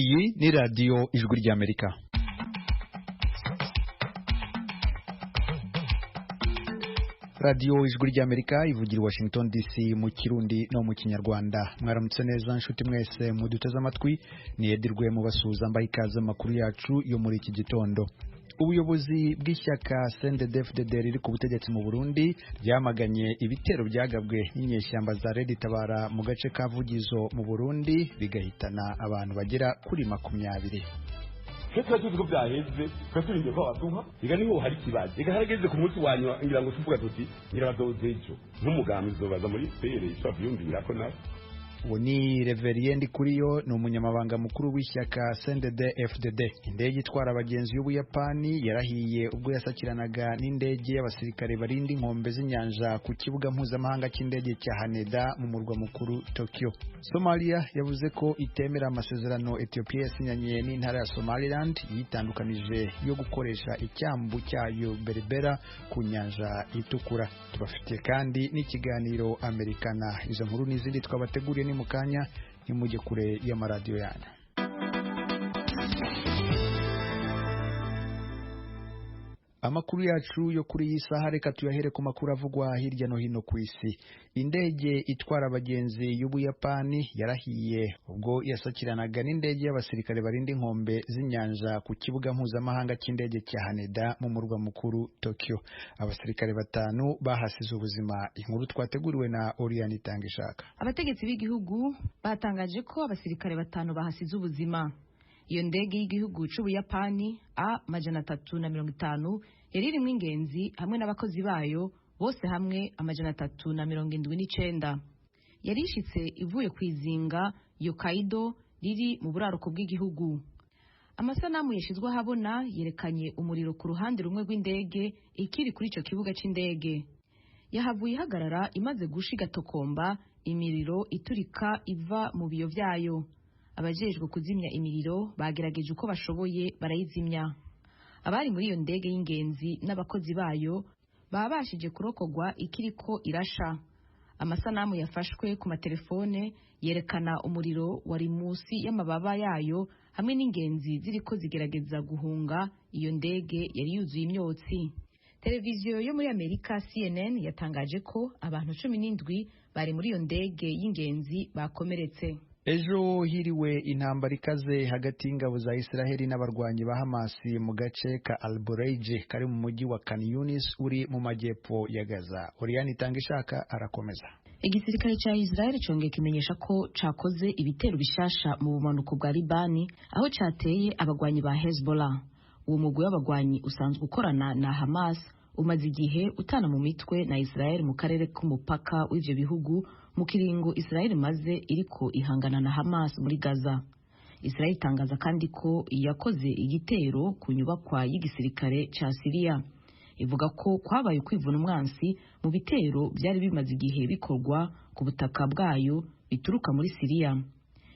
Iyi ni radiyo ijwi ry'Amerika. Radiyo ijwi ry'Amerika ivugira i Washington DC mu Kirundi no mu Kinyarwanda. Mwaramutse neza nshuti mwese muduteze amatwi, ni Edirwe mu basuhuza mbaye ikaze amakuru yacu yo muri iki gitondo. Ubuyobozi bw'ishyaka CNDD-FDD riri ku butegetsi mu Burundi ryamaganye ibitero byagabwe n'inyeshyamba za Red Tabara mu gace ka Vugizo mu Burundi bigahitana abantu bagera kuri 20. Kete tuzi ko byaheze twaturindiye ko abatuha iga niho hari kibazo iga harageze ku munsi wanywa ngira ngo tuvuga tuti ngira bazozejo nk'umugambi zobaza muri pere twavyumvira ko na uwo ni Reverien Ndikuriyo, ni umunyamabanga mukuru w'ishyaka CNDD-FDD. Indege itwara abagenzi y'Ubuyapani yarahiye ubwo yasakiranaga n'indege y'abasirikare barinda inkombe z'inyanja ku kibuga mpuzamahanga cy'indege cya Haneda mu murwa mukuru Tokyo. Somalia yavuze ko itemera amasezerano Ethiopia yasinyanye n'intara ya Somaliland yitandukanije yo gukoresha icyambu cyayo Berbera ku nyanja itukura. Tubafitiye kandi n'ikiganiro Americana. Izo nkuru n'izindi twabateguriye mu kanya, nimujye kure y'amaradiyo yanyu. Amakuru yacu yo kuri iyi saha reka tuyahere ku makuru avugwa hirya no hino ku isi. Indege itwara abagenzi y'Ubuyapani yarahiye ubwo yasakiranaga n'indege y'abasirikare barinda inkombe z'inyanja ku kibuga mpuzamahanga cy'indege cya Haneda mu murwa mukuru Tokyo. Abasirikare 5 bahasize ubuzima. Inkuru twateguriwe na Oriane Itangishaka. Abategetsi b'igihugu batangaje ko abasirikare 5 bahasize ubuzima. Iyo ndege y'igihugu c'Ubuyapani A350 yari irimwo ingenzi hamwe n'abakozi bayo bose hamwe 379. Yari ishitse ivuye kwizinga Yokkaido riri mu buraruko bw'igihugu. Amasanamu yashizwe ahabona yerekanye umuriro ku ruhande rumwe rw'indege ikiri kuri ico kibuga c'indege. Yahavuye ihagarara imaze gushiga tokomba, imiriro iturika iva mu biyo vyayo. Abajejwe kuzimya imiriro bagerageje uko bashoboye barayizimya. Abari muri iyo ndege y'ingenzi n'abakozi bayo babashije kurokogwa ikiriko irasha. Amasanamu yafashwe ku matelefone yerekana umuriro wari musi y'amababa yayo hamwe n'ingenzi ziriko zigerageza guhunga iyo ndege yari yuzuye imyotsi. Televiziyo yo muri Amerika CNN yatangaje ko abantu 17 bari muri iyo ndege y'ingenzi bakomeretse. Ejo hiriwe intambara ikaze hagati y'ingabo za Israeli n'abarwanyi ba Hamas mu gace ka Al-Bureij kari mu mujyi wa Khan Yunis uri mu majyepfo ya Gaza. Oriane Itangishaka arakomeza. Igisirikare ca Israel congeye kimenyesha ko cakoze ibitero bishasha mu bumanuko bwa Libani aho cateye abagwanyi ba Hezbollah. Uwo mugwi w'abagwanyi usanzwe ukorana na Hamas umaze igihe utana mu mitwe na Israel mu karere k'umupaka w'ivyo bihugu mu kiringo Israel maze iriko ihangana na Hamas muri Gaza. Israel itangaza kandi ko yakoze igitero ku nyubakwa y'igisirikare ca Syria. Ivuga ko kwabaye kwivuna umwansi mu bitero byari bimaze igihe bikorwa ku butaka bwayo bituruka muri Syria.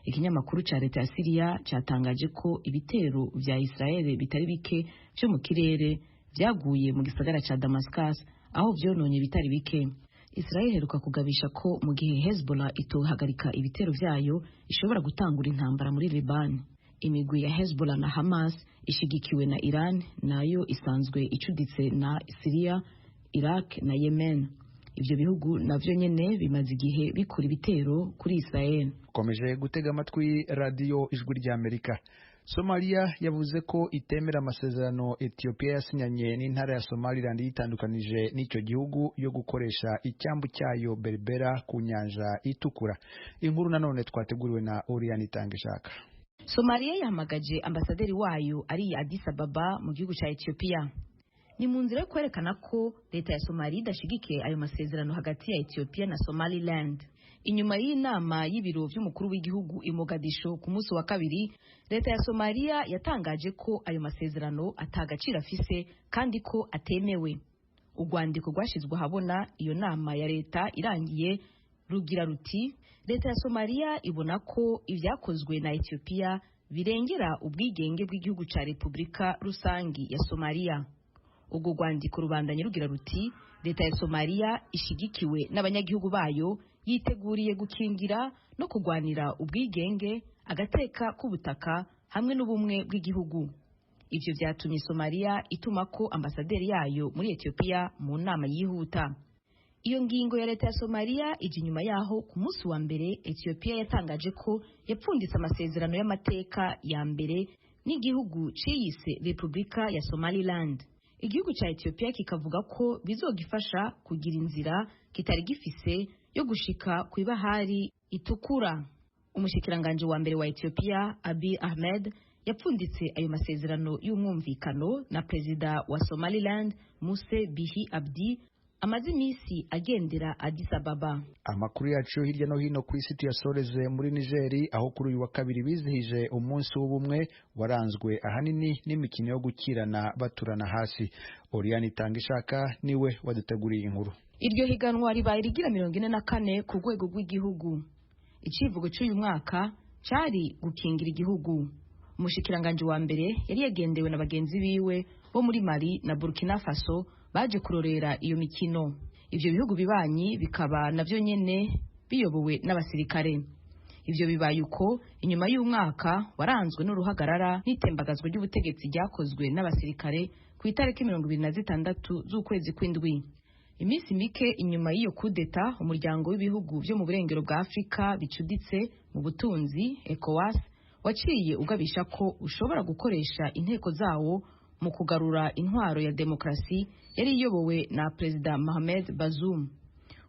Ikinyamakuru ca leta ya Syria catangaje ko ibitero vya Israel bitari bike byo mu kirere vyaguye mu gisagara ca Damascus aho vyononye bitari bike. Israel heruka kugabisha ko mu gihe Hezbollah itohagarika ibitero vyayo ishobora gutangura intambara muri Liban. Imigwi ya Hezbollah na Hamas ishigikiwe na Iran nayo isanzwe icuditse na Syria, Iraq na Yemen. Ivyo bihugu navyo nyene bimaze igihe bikora ibitero kuri Israel. Komeje gutega amatwi radiyo ijwi ry'Amerika. Somalia yavuze ko itemera amasezerano Ethiopia yasinyanye n'intara ya Somaliland yitandukanije n'icyo gihugu yo gukoresha icyambu cyayo Berbera ku nyanja itukura. Inkuru nanone twateguriwe na Oriane Itangishaka. Somalia yahamagaje ambasaderi wayo ari Addis Ababa mu gihugu cya Ethiopia. Ni mu nzira yo kwerekana ko leta ya Somalia idashigikiye ayo masezerano hagati ya Ethiopia na Somaliland. Inyuma y'inama y'ibiro by'umukuru w'igihugu i Mogadisho ku munsi wa kabiri, leta ya Somalia yatangaje ko ayo masezerano atagaciro afise kandi ko atemewe. Urwandiko rwashizwe ahabona iyo nama ya leta irangiye rugira ruti leta ya Somalia ibona ko ivyakozwe na Ethiopia birengera ubwigenge bw'igihugu ca Republika Rusangi ya Somalia. Ubwo rwandiko rubandanye rugira ruti leta ya Somalia ishigikiwe n'abanyagihugu bayo yiteguriye gukingira no kurwanira ubwigenge, agateka k'ubutaka hamwe n'ubumwe bw'igihugu. Ivyo vyatumye Somalia itumako ambasaderi yayo muri Ethiopia mu nama yihuta. Iyo ngingo ya leta ya Somalia ije inyuma yaho ku munsi wa mbere Ethiopia yatangaje ko yapfunditse amasezerano y'amateka ya mbere n'igihugu ciyise Republika ya Somaliland. Igihugu ca Ethiopia kikavuga ko bizogifasha kugira inzira kitari gifise yo gushika ku ibahari itukura. Umushikiranganje wa mbere wa Ethiopia Abiy Ahmed yapfunditse ayo masezerano y'umwumvikano na perezida wa Somaliland Muse Bihi Abdi amaze imisi agendera Addis Ababa. Amakuru yacu hirya no hino ku isi tuyasoreze muri Nigeri, aho kuri uyu wa kabiri bizihije umunsi w'ubumwe waranzwe ahanini n'imikino yo gukirana baturana hasi. Oriane Itangishaka niwe waduteguriye inkuru. Iryo higanwa ribaye rigira 44 ku rwego rw'igihugu. Icivugo cy'uyu mwaka cari gukingira igihugu. Umushikiranganje wa mbere yari yagendewe na bagenzi biwe bo muri Mali na Burkina Faso baje kurorera iyo mikino. Ivyo bihugu bibanyi bikaba navyo nyene biyobowe n'abasirikare. Ivyo bibaye uko inyuma y'umwaka waranzwe n'uruhagarara n'itembagazwa ry'ubutegetsi ryakozwe n'abasirikare ku itariki 26 z'ukwezi kw'indwi. Imisi mike inyuma y'iyo kudeta, umuryango w'ibihugu vyo mu burengero bwa Afrika bicuditse mu butunzi ECOWAS waciye ugabisha ko ushobora gukoresha inteko zawo mu kugarura intwaro ya demokrasi yari iyobowe na Perezida Mohamed Bazoum.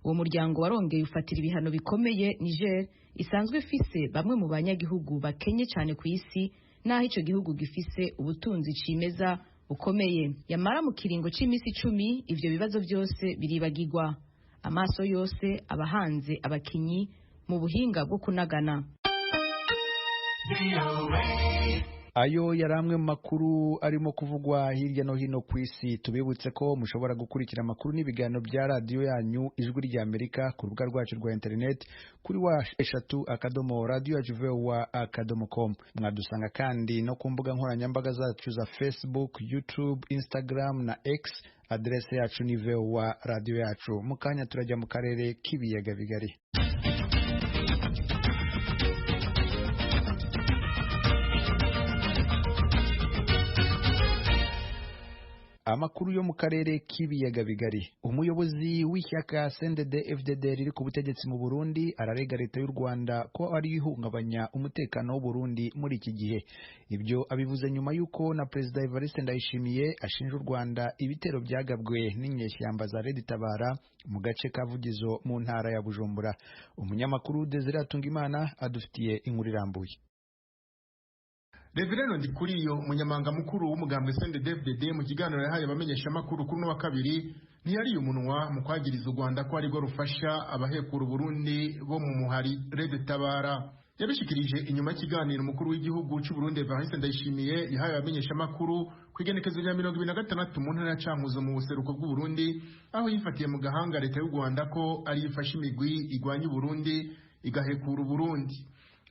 Uwo muryango warongeye ufatira ibihano bikomeye Niger isanzwe ifise bamwe mu banyagihugu bakenye cyane ku isi, naho ico gihugu gifise ubutunzi cimeza bukomeye. Yamara mu kiringo c'imisi 10 ivyo bibazo byose biribagirwa. Amaso yose abahanze abakinyi mu buhinga bwo kunagana. Ayo yaramwe mu makuru arimo kuvugwa hirya no hino ku isi. Tubibutse ko mushobora gukurikira amakuru n'ibiganiro bya radio yanyu Ijwi rya Amerika ku rubuga rwacu rwa internet kuri wa@radio.com. Mwadusanga kandi no ku mbuga nkoranyambaga zacu za Facebook, YouTube, Instagram na X. Adresse yacu ni VOA radio yacu. Mukanya turajya mu karere k'ibiyaga bigari. Amakuru yo mu karere k'ibiyaga bigari. Umuyobozi w'ishyaka CNDD-FDD riri ku butegetsi mu Burundi ararega leta y'u Rwanda ko ari ihungabanya umutekano w'u Burundi muri iki gihe. Ibyo abivuze nyuma y'uko na Perezida Evariste Ndayishimiye ashinja u Rwanda ibitero byagabwe n'inyeshyamba za Red Tabara mu gace ka Vugizo mu ntara ya Bujumbura. Umunyamakuru Desire Atungimana adufitiye inkuru irambuye. Reverendo Ndikuriyo, umunyamanga mukuru w'umugambwe CNDD-FDD, mu kiganiro yahaye abamenyesha makuru kuri wa kabiri ntiyari umunwa mu kwagiriza u Rwanda ko ari rwo rufasha abahekura Burundi bo mu muhari Red Tabara. Yabishikirije inyuma y'ikiganiro umukuru w'igihugu cy'u Burundi Evariste Ndayishimiye yahaye abamenyesha makuru kwigenekezo rya 2026 mu ntara ya Cankuzo mu buseruko bw'u Burundi, aho yifatiye mu gahanga leta y'u Rwanda ko ari ifasha imigwi igwanya u Burundi igahekura Burundi.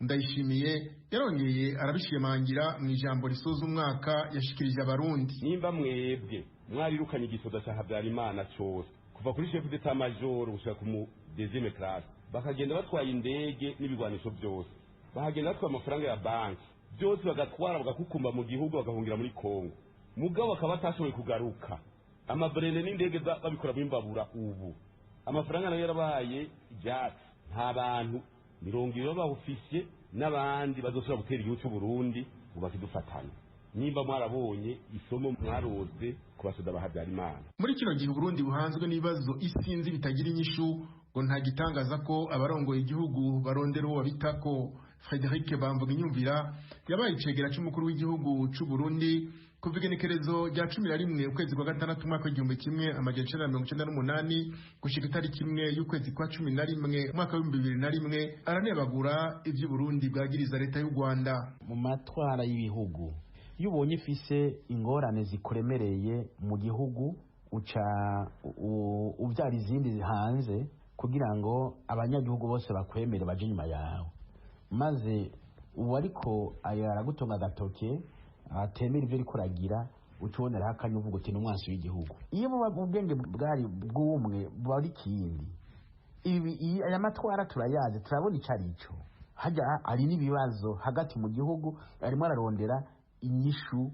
Ndayishimiye yarongeye arabishimangira mu ijambo risoza umwaka yashikirije abarundi. Nimba mwebwe mwarirukanye igisoda cya Habyarimana cyose kuva kuri chef d'état major gushika ku mu deuxième classe, bakagenda batwaye indege n'ibigwanisho byose, bahagenda batwaye amafaranga ya banki byose, bagatwara bagakukumba mu gihugu bagahungira muri Kongo, mugabo bakaba batashoboye kugaruka. Amabrene n'indege babikora bimbabura. Ubu amafaranga nayo yarabaye ibyatsi, nta bantu 20 b'abofisiye n'abandi bazosura gutera igihugu cy'u Burundi ubakidufatanya. Nimba mwarabonye isomo mwaroze kubasoda Habyarimana. Muri kino gihe Burundi buhanzwe n'ibibazo isinzi bitagira inyishu, ngo nta gitangaza ko abarongoye igihugu barondera uwo bitako. Frederic Bamvuga Inyumvira yabaye icegera cy'umukuru w'igihugu cy'u Burundi kuva igenekerezo rya 11 ukwezi kwa gatandatu umwaka w'1998 gushika itariki 1 y'ukwezi kwa 11 umwaka w'2001 aranebagura ivyo Burundi bwagiriza leta y'u Rwanda. Mu matwara y'ibihugu iyo ubonye ifise ingorane zikuremereye mu gihugu uca ubyara izindi hanze kugira ngo abanyagihugu bose bakwemere baje nyuma yawe, maze ubu ariko aragutunga agatoke atemera ibyo ariko aragira ucuboneraho akanya uvuga uti n'umwansi w'igihugu. Iyo mu ubwenge bwari bw'umwe bari kindi aya matwara turayazi, turabona icyo ari cyo. Hajya hari n'ibibazo hagati mu gihugu, arimo ararondera inyishu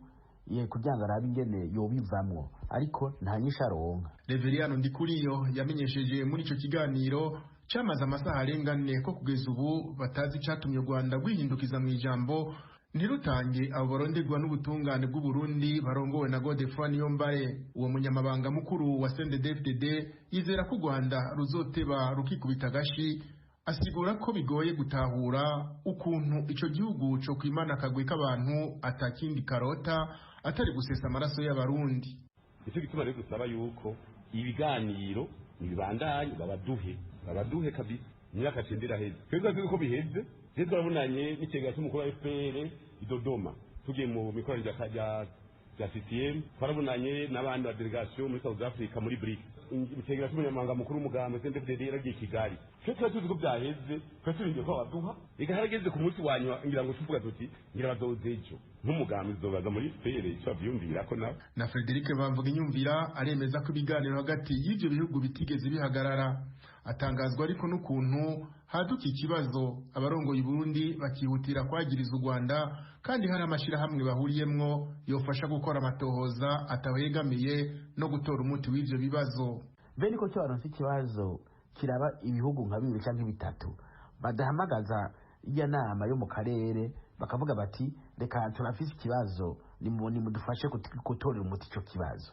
kugira ngo arabe ingene yobivamwo, ariko nta nyishu aronka. Reveriyano Ndikuriyo yamenyesheje muri icyo kiganiro cyamaze amasaha arenga 4 ko kugeza ubu batazi icyatumye u Rwanda rwihindukiza mu ijambo ntirutange abo baronderwa n'ubutungane bw'u Burundi barongowe na Godefroid Niyombare. Uwo munyamabanga mukuru wa CNDD-FDD yizera ko u Rwanda ruzoteba rukikubita agashi, asigura ko bigoye gutahura ukuntu ico gihugu cyo kwimana akagwi k'abantu atakindi karota atari gusesa amaraso y'abarundi. Icyo gituma rero dusaba yuko ibiganiro nibibandanye, babaduhe kabisa imyaka 9 iraheze. Twebwe tuzi ko biheze, rero turabonanye n'ikigega cy'umukuru wa FPR i Dodoma, tugiye mu mikoranire ya CCM, twarabonanye n'abandi ba delegation muri South Africa muri BRIC. Ikigega cy'umunyamabanga mukuru w'umugambi CNDD-FDD yaragiye Kigali. Twebwe tuzi ko byaheze, twaturindiye ko baduha, igaharageze ku munsi wanywa ngira ngo tuvuga tuti ngira bazozejo nk'umugambi zobaza muri FPR cyo byumvira ko na Frederic Bamvuga inyumvira aremeza ko ibiganiro hagati y'ivyo bihugu bitigeze bihagarara. Atangazwa ariko n'ukuntu haduka ikibazo abarongoye Burundi bakihutira kwagiriza u Rwanda, kandi hari amashirahamwe bahuriyemwo yofasha gukora amatohoza atawegamiye no gutora umuti w'ivyo bibazo. Bene ko cyaronse ikibazo kiraba ibihugu nka 2 cyangwa 3 badahamagaza iya nama yo mu karere bakavuga bati reka turafise ikibazo nimudufashe gutorera umuti cyo kibazo.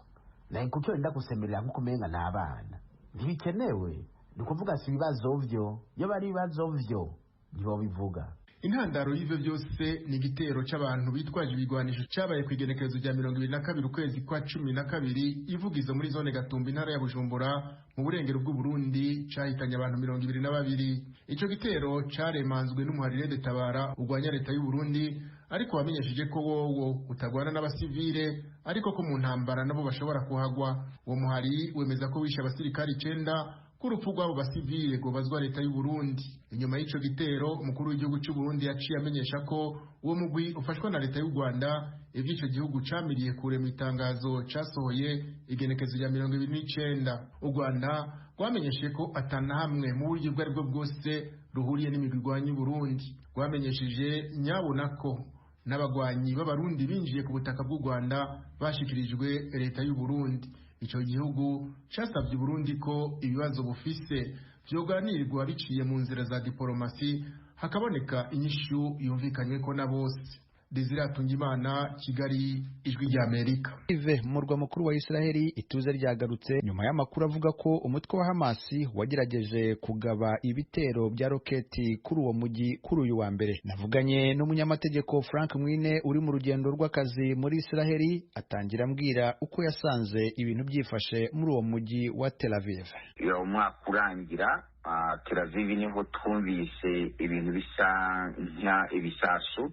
Na kuko nda kusemerera nko kumenga n'abana ntibikenewe, nukuvuga si ibibazo vyo, yo bari ibibazo vyo nibo bivuga. Intandaro y'ivyo byose ni igitero c'abantu bitwaje ibigwanisho cyabaye ku igenekerezo rya 22 ukwezi kwa 12 ivugizo muri zone Gatumba intara ya Bujumbura mu burengero bw'u Burundi, cahitanye abantu 22. Ico gitero caremanzwe n'umuharire de Tabara ugwanya leta y'u Burundi, ariko wamenyesheje ko wowo utagwana n'abasivile, ariko ko mu ntambara nabo bashobora kuhagwa. Uwo muhari wemeza ko wishe abasirikari 9 kurupfu rw'abo basivile ngo bazwa leta y'u Burundi. Inyuma y'ico gitero umukuru w'igihugu cy'u Burundi yaciye amenyesha ko uwo mugwi ufashwa na leta y'u Rwanda ivy'ico gihugu camiriye kure mu itangazo casohoye igenekezo rya 29. U Rwanda rwamenyeshe ko atanahamwe mu buryo bwari bwo bwose ruhuriye n'imigwigwanyi Burundi. Rwamenyesheje nyabona ko n'abagwanyi b'abarundi binjiye ku butaka bw'u Rwanda bashikirijwe leta y'u Burundi. Ico gihugu casavye Burundi ko ibibazo bufise vyoganirwa biciye mu nzira za diplomasi hakaboneka inyishu yumvikanywe ko na bose. Desire Atungimana, Kigali, Ijwi rya Amerika. Murwa mukuru wa Israeli ituze ryagarutse nyuma y'amakuru avuga ko umutwe wa Hamas wagerageje kugaba ibitero bya roketi kuri uwo mujyi kuri uyu wa mbere. Navuganye n'umunyamategeko Frank Mwine uri mu rugendo rw'akazi muri Israeli, atangira ambwira uko yasanze ibintu byifashe muri uwo mujyi wa Tel Aviv. Iyo umwaka urangira Tel Aviv niho twumvise ibintu bisa ibisasu,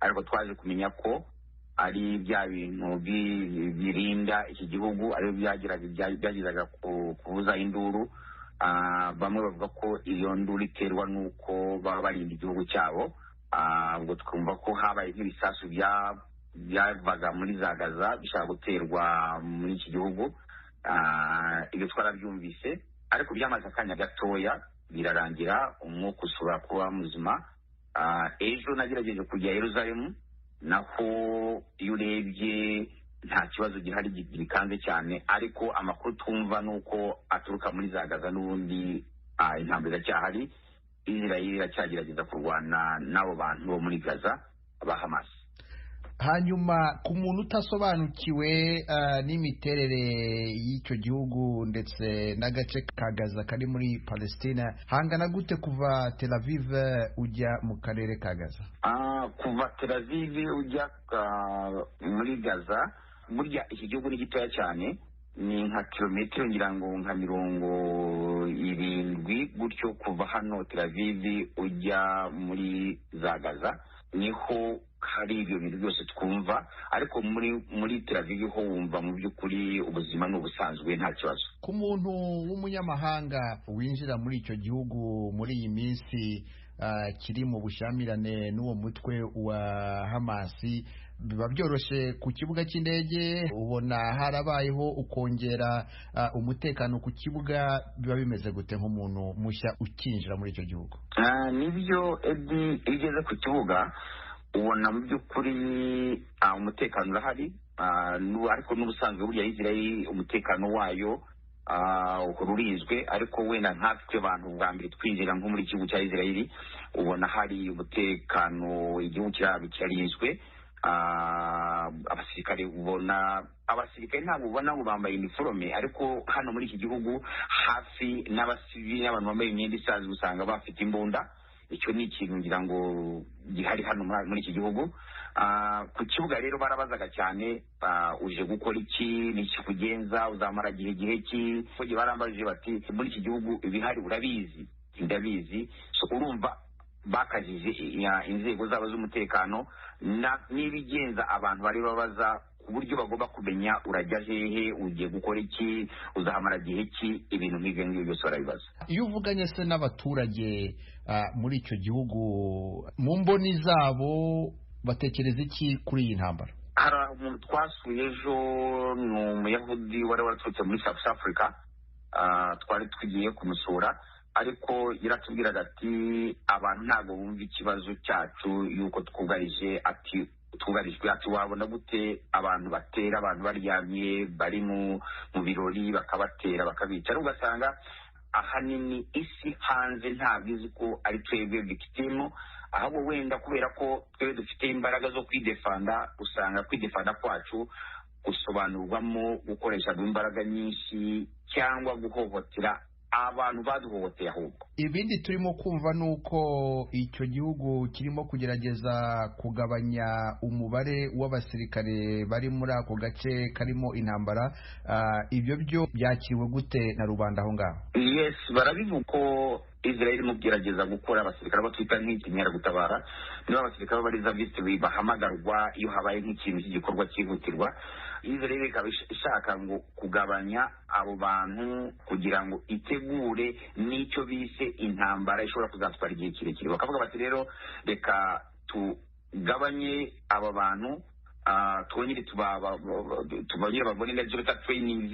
ariko twaje kumenya ko ari bya bintu birinda iki gihugu, ari byagiraga kubuza induru. Bamwe bavuga ko iyo nduru iterwa nuko baba barinda igihugu cyabo. Ubwo twumva ko habaye nk'ibisasu byavaga muri za Gaza bishaka guterwa muri iki gihugu. Ibyo twarabyumvise, ariko byamaze akanya gatoya birarangira, umwuka usubira kuba muzima. Ejo nagerageje kujya Yerusalemu, naho iyo urebye nta kibazo gihari gikanze cyane, ariko amakuru twumva nuko aturuka muri za Gaza n'ubundi intambara cyahari. Israel iracyagerageza kurwana n'abo bantu bo muri Gaza ba Hamas. Hanyuma ku muntu utasobanukiwe n'imiterere y'icyo gihugu ndetse n'agace ka Gaza kari muri Palestina, hangana gute kuva Tel Aviv ujya mu karere ka Gaza? Kuva Tel Aviv ujya muri Gaza, burya iki gihugu ni gitoya cyane, ni nka kilometero ngira ngo nka 70 gutyo kuva hano Tel Aviv ujya muri za Gaza. Niho hari ibyo bintu byose twumva, ariko muri Tel Aviv ho wumva mu by'ukuri ubuzima n'ubusanzwe nta kibazo. Ku muntu w'umunyamahanga winjira muri icyo gihugu muri iyi minsi, kiri mu bushyamirane n'uwo mutwe wa Hamasi, biba byoroshye ku kibuga cy'indege? Ubona harabayeho ukongera umutekano ku kibuga? Biba bimeze gute nk'umuntu mushya ukinjira muri icyo gihugu? Nibyo Edi, iyo ugeze ku kibuga ubona mu by'ukuri umutekano urahari, ariko n'ubusanzwe burya Israel umutekano wayo ururizwe, ariko wenda nkatwe abantu bwa mbere twinjira nko muri igihugu cya Israel ubona hari umutekano, igihugu kirarizwe. Abasirikare ntabwo ubona ngo bambaye iniforome, ariko hano muri iki gihugu hafi n'abasivili n'abantu bambaye imyenda isanzwe usanga bafite imbunda. Icyo ni ikintu ngira ngo gihari hano muri iki gihugu. Ku kibuga rero barabazaga cyane, uje gukora iki, n'iki kugenza, uzamara gihe ki. Barambajije bati muri iki gihugu ibihari urabizi? Ndabizi. So urumva bakajije inzego zabo z'umutekano n'ibigenza abantu bari babaza ku buryo bagomba kumenya urajya hehe, ugiye gukora iki, uzahamara gihe ki, ibintu nk'ibyo ngibyo byose barabibaza. Iyo uvuganye se n'abaturage muri icyo gihugu, mu mboni zabo batekereza iki kuri iyi ntambara? Hari umuntu twasuye ejo, ni umuyahudi wari waraturutse muri South Africa, twari tugiye kumusura, ariko yaratubwiraga ati abantu ntabwo bumva ikibazo cyacu yuko twugarijwe. Ati wabona gute abantu batera abantu baryamye bari mu birori bakabatera bakabica? Ari ugasanga ahanini isi hanze ntabwo izi ko ari twebwe victim, ahubwo wenda kubera ko twebwe dufite imbaraga zo kwidefanda, usanga kwidefanda kwacu gusobanurwamo gukoresha imbaraga nyinshi cyangwa guhohotera abantu baduhohoteye. Ahubwo ibindi turimo kumva nuko icyo gihugu kirimo kugerageza kugabanya umubare w'abasirikare bari muri ako gace karimo intambara. Ibyo byo byakiriwe gute na rubanda aho ngaho? Yes, barabivuga ko Israel irimo kugerageza gukora abasirikare abo twita nk'inkeragutabara, niba abasirikare b'abarizavisi bahamagarwa iyo habaye nk'ikintu cy'igikorwa cyihutirwa. Israel ikaba ishaka ngo kugabanya abo bantu kugira ngo itegure n'icyo bise intambara ishobora kuzatwara igihe kirekire. Bakavuga bati rero reka tugabanye aba bantu, twongere tubagire babone n'ibyo bita trainings,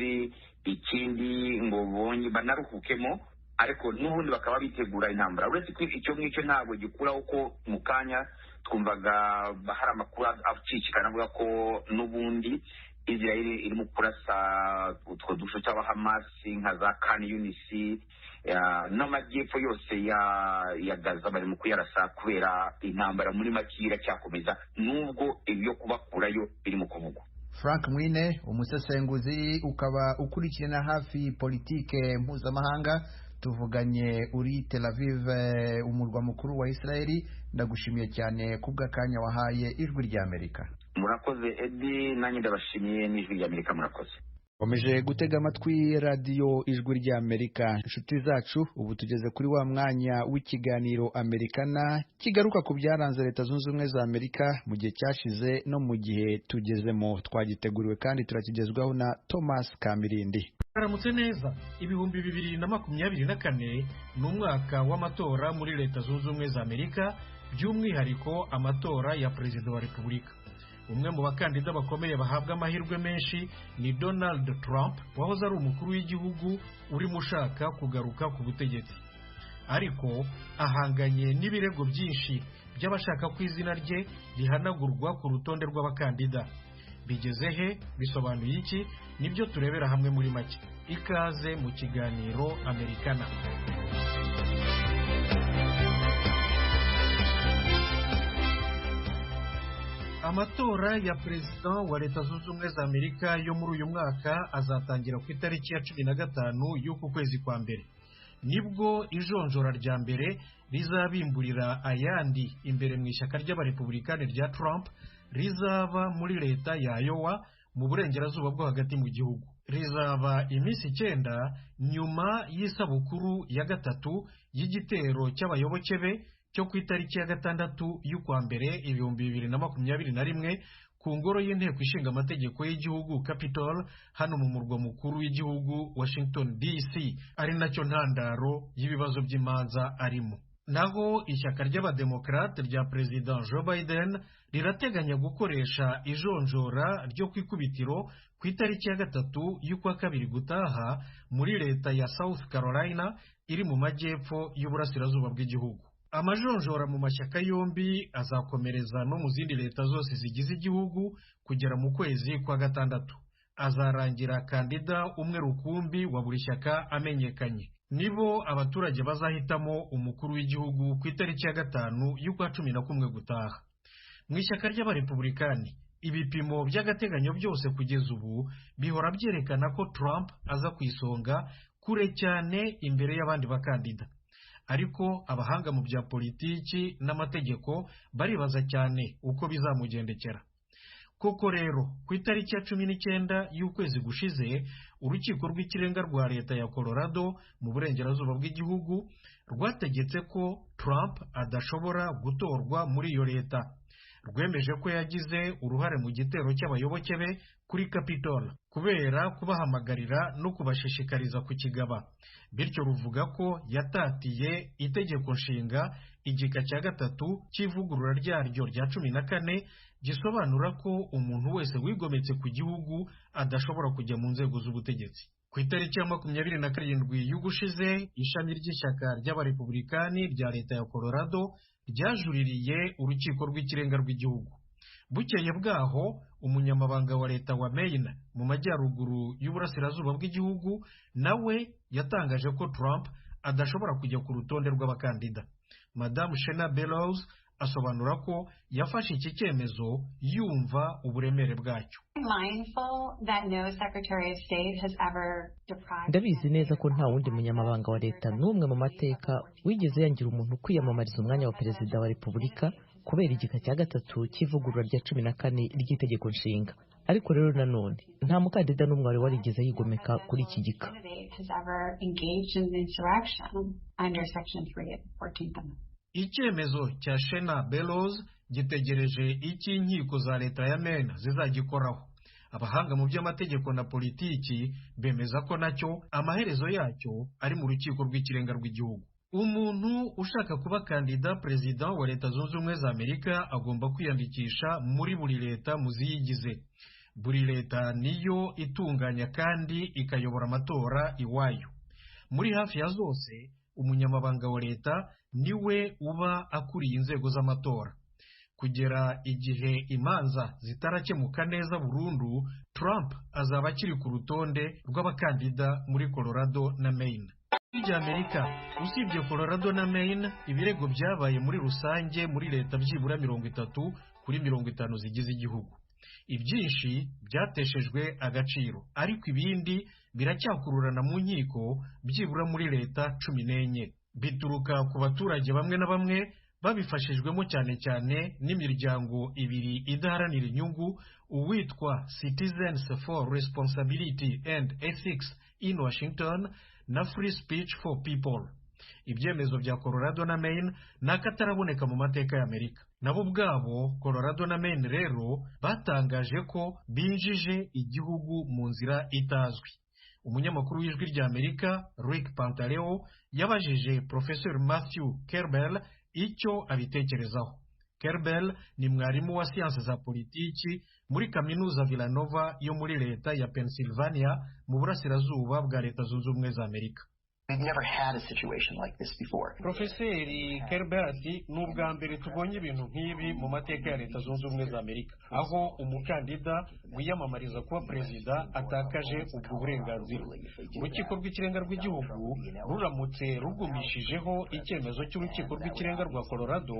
ikindi ngo banaruhukemo, ariko n'ubundi bakaba bitegura intambara. Uretse ko icyo ngicyo ntabwo gikuraho ko mu kanya twumvaga hari amakuru acicikana avuga ko n'ubundi Israel irimo kurasa utwo dusho cy'abahamasi nka za Khan Yunis n'amajyepfo yose ya Gaza barimo kuyarasa kubera intambara muri makira cyakomeza, nubwo ibyo kubakurayo birimo kuvugwa. Frank Mwine, umusesenguzi ukaba ukurikirana hafi politike mpuzamahanga, tuvuganye uri Tel Aviv, umurwa mukuru wa Israeli. Ndagushimiye cyane kubw'akanya wahaye Ijwi ry'Amerika. Murakoze Edi, nanjye ndabashimiye n'Ijwi ry'Amerika. Murakoze. Komeje gutega amatwi radiyo Ijwi ry'Amerika. Inshuti zacu, ubu tugeze kuri wa mwanya w'ikiganiro Amerikana kigaruka ku byaranze Leta Zunze Ubumwe za Amerika mu gihe cyashize no mu gihe tugezemo. Twagiteguriwe kandi turakigezwaho na Thomas Kamirindi. Aramutse neza. 2024 ni umwaka w'amatora muri Leta Zunze Ubumwe za Amerika, by'umwihariko amatora ya Perezida wa Repubulika. Umwe mu bakandida bakomeye bahabwa amahirwe menshi ni Donald Trump, wahoze ari umukuru w'igihugu urimo ushaka kugaruka ku butegetsi, ariko ahanganye n'ibirego byinshi by'abashaka ko izina rye rihanagurwa ku rutonde rw'abakandida. Bigeze he? Bisobanuye iki? Nibyo turebera hamwe muri make. Ikaze mu kiganiro Amerikana. Amatora ya Perezida wa Leta Zunze Ubumwe za Amerika yo muri uyu mwaka azatangira ku itariki ya 15 y'uku kwezi kwa mbere. Nibwo ijonjora rya mbere rizabimburira ayandi imbere mu ishyaka ry'abarepublikani rya Trump rizaba muri leta ya Iowa mu burengerazuba bwo hagati mu gihugu. Rizaba iminsi 9 nyuma y'isabukuru ya gatatu y'igitero cy'abayoboke be cyo ku itariki ya 6 y'ukwa mbere 2021 ku ngoro y'inteko ishinga amategeko y'igihugu Capitol hano mu murwa mukuru w'igihugu Washington DC, ari nacyo ntandaro y'ibibazo by'imanza arimo. naho ishyaka ry'abademokarate rya perezida Joe Biden rirateganya gukoresha ijonjora ryo ku ikubitiro ku itariki ya 3 y'ukwa kabiri gutaha muri leta ya South Carolina iri mu majyepfo y'uburasirazuba bw'igihugu. Amajonjora mu mashyaka yombi azakomereza no mu zindi leta zose zigize igihugu kugera mu kwezi kwa gatandatu. Azarangira kandida umwe rukumbi wa buri shyaka amenyekanye. Nibo abaturage bazahitamo umukuru w'igihugu ku itariki ya 5 y'ukwa 11 gutaha. Mu ishyaka ry'abarepublikani ibipimo by'agateganyo byose kugeza ubu bihora byerekana ko Trump aza ku isonga kure cyane imbere y'abandi bakandida. Ariko abahanga mu bya politiki n'amategeko baribaza cyane uko bizamugendekera. Koko rero ku itariki ya 19 y'ukwezi gushize urukiko rw'ikirenga rwa leta ya Colorado mu burengerazuba bw'igihugu rwategetse ko Trump adashobora gutorwa muri iyo leta. Rwemeje ko yagize uruhare mu gitero cy'abayoboke be kuri Capitol kubera kubahamagarira no kubashishikariza ku kigaba. Bityo ruvuga ko yatatiye itegeko nshinga igika cya 3 cy'ivugurura ryaryo rya 14 gisobanura ko umuntu wese wigometse ku gihugu adashobora kujya mu nzego z'ubutegetsi. Ku itariki ya 27 y'ugushize ishami ry'ishyaka ry'abarepublikani rya leta ya Colorado ryajuririye urukiko rw'ikirenga rw'igihugu. Bukeye bwaho umunyamabanga wa leta wa Maine mu majyaruguru y'uburasirazuba bw'igihugu nawe yatangaje ko Trump adashobora kujya ku rutonde rw'abakandida. Madame Shena Bellows asobanura ko yafashe iki cyemezo yumva uburemere bwacyo. Ndabizi neza ko nta wundi munyamabanga wa leta n'umwe mu mateka wigeze yangira umuntu kwiyamamariza umwanya wa perezida wa repubulika kubera igika cya 3 cy'ivugurura rya 14 ry'itegeko nshinga. Ariko rero nanone nta mukandida n'umwe wari warigeze yigomeka kuri iki gika. Icyemezo cya Shena Bellows gitegereje iki inkiko za leta ya Maine zizagikoraho. Abahanga mu by'amategeko na politiki bemeza ko nacyo amaherezo yacyo ari mu rukiko rw'ikirenga rw'igihugu. Umuntu ushaka kuba kandida perezida wa Leta Zunze Ubumwe za Amerika agomba kwiyandikisha muri buri leta mu ziyigize. Buri leta niyo itunganya kandi ikayobora amatora iwayo. Muri hafi ya zose umunyamabanga wa leta niwe uba akuriye inzego z'amatora. Kugera igihe imanza zitarakemuka neza burundu, Trump azaba akiri ku rutonde rw'abakandida muri Colorado na Maine. Amerika usibye Colorado na Maine, ibirego byabaye muri rusange muri leta byibura 30 kuri 50 zigize igihugu. Ibyinshi byateshejwe agaciro, ariko ibindi biracyakururana mu nkiko byibura muri leta 14. Bituruka ku baturage bamwe na bamwe babifashijwemo cyane cyane n'imiryango ibiri idaharanira inyungu, uwitwa Citizens for Responsibility and Ethics in Washington na Free Speech for People. Ibyemezo bya Colorado na Maine nakataraboneka mu mateka ya Amerika. Nabo ubwabo Colorado na Maine rero batangaje ko binjije igihugu mu nzira itazwi. Umunyamakuru w'ijwi rya Amerika Rick Pantaleo yabajije Professor Matthew Kerbel icyo abitekerezaho. Kerbel ni mwarimu wa siyansi za politiki muri kaminuza Villanova yo muri leta ya Pennsylvania mu burasirazuba bwa Leta Zunze Ubumwe za Amerika. We've never had a situation like this before. Profeseri Kerbel ati ni ubwa mbere tubonye ibintu nk'ibi mu mateka ya Leta Zunze Ubumwe za Amerika, aho umukandida wiyamamariza kuba perezida atakaje ubwo burenganzira. Urukiko rw'ikirenga rw'igihugu ruramutse rugumishijeho icyemezo cy'urukiko rw'ikirenga rwa Colorado,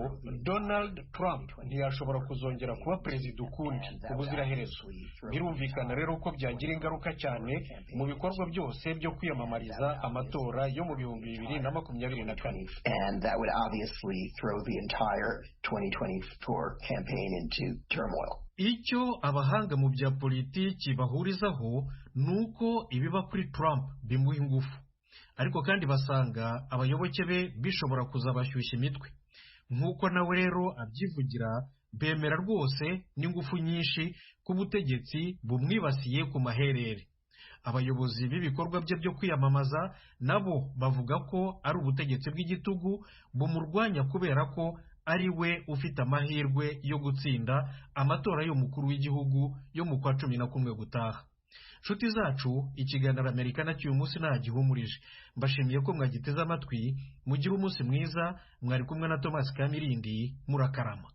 Donald Trump ntiyashobora kuzongera kuba perezida ukundi ubuziraherezo. Birumvikana rero ko byagira ingaruka cyane mu bikorwa byose byo kwiyamamariza amatora yo mu 2024. And that would obviously throw the entire 2024 campaign into turmoil. Icyo abahanga mu bya politiki bahurizaho nuko ibiba kuri Trump bimuha ingufu, ariko kandi basanga abayoboke be bishobora kuzabashyushya imitwe. Nk'uko nawe rero abyivugira, bemera rwose n'ingufu nyinshi ku butegetsi bumwibasiye ku maherere. abayobozi b'ibikorwa bye byo kwiyamamaza nabo bavuga ko ari ubutegetsi bw'igitugu bumurwanya kubera ko ari we ufite amahirwe yo gutsinda amatora y'umukuru w'igihugu yo mu kwa 11 gutaha. Nshuti zacu, ikiganiro Amerika na cy'uyu munsi ntagihumurije. Mbashimiye ko mwagiteze amatwi. Mugire umunsi mwiza. Mwari kumwe na Thomas Kamirindi. Murakarama.